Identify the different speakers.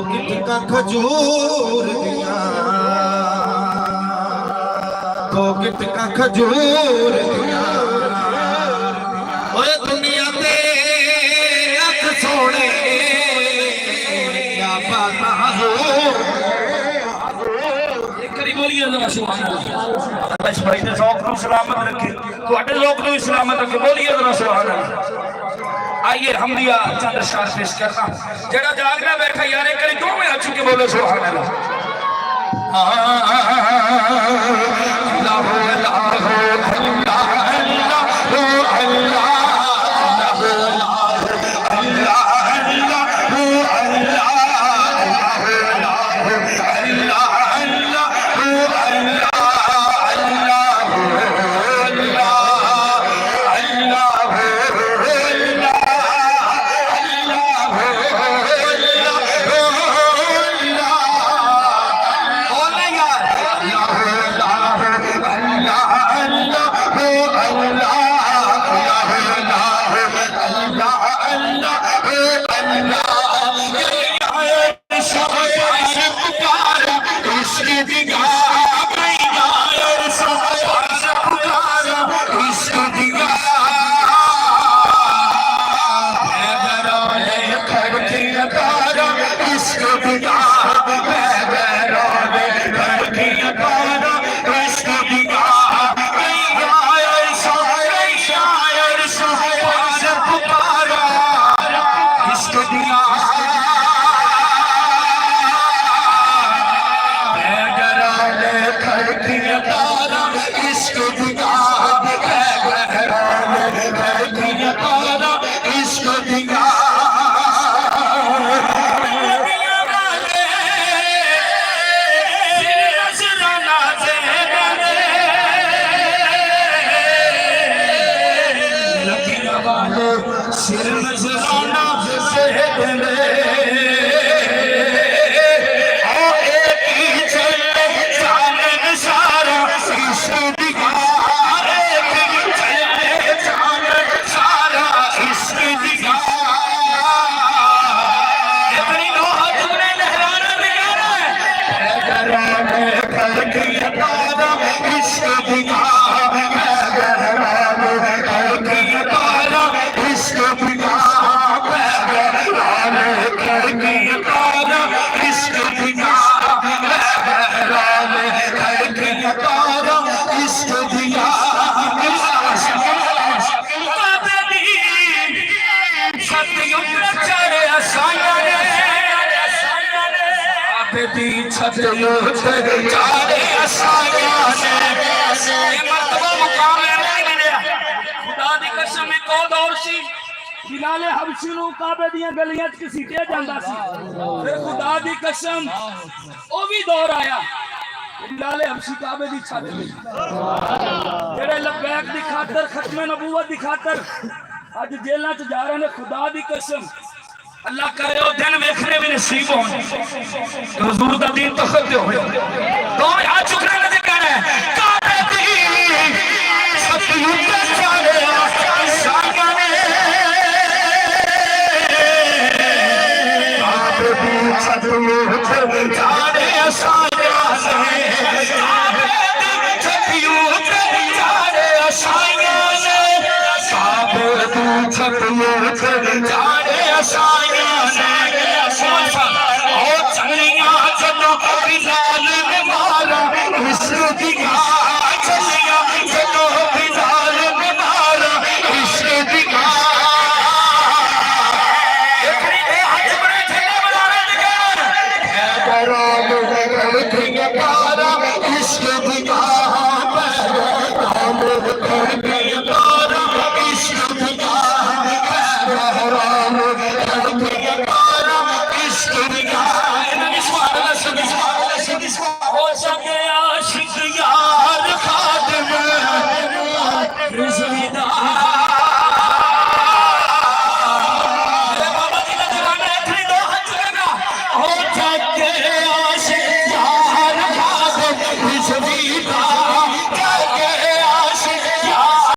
Speaker 1: गिटका खजूर दिया, दो गिटका खजूर दिया। ओए दुनिया ते अख सोने क्या बाता हो।
Speaker 2: बोलिए जरा सुभान अल्लाह। बस भाई ने शौक को सलामत रखे, ਤੁਹਾਡੇ लोग को सलामत रखे। बोलिए जरा सुभान अल्लाह। आइए हम दिया चंद शार पेश करना। जरा जागना बैठा यार एक दो में आ चुके बोले सुभान अल्लाह। अल्लाह सिर नजराना बिलाले हबशी नूं काबे दियां गलियां च घसीटिया जांदा सी। फिर खुदा दी कसम ओ भी दौर आया बिलाले हबशी काबे दी छत ते जेड़े लबैक दी खातर खत्मे नबूवत दी खातर अज जेलां च जा रहे ने। खुदा दी कसम अल्लाह करे ओ दिन वेखने भी नसीब होण तो हुजूर दा दीन तखत ते होवे। दो हाथ चुकने लगे कहना है काबे दी छत यूं चाले आसाया ने जाने आसाया ने काबे दी छत यूं चाले आसाया ने काबे दी छत यूं जाने आसाया ने।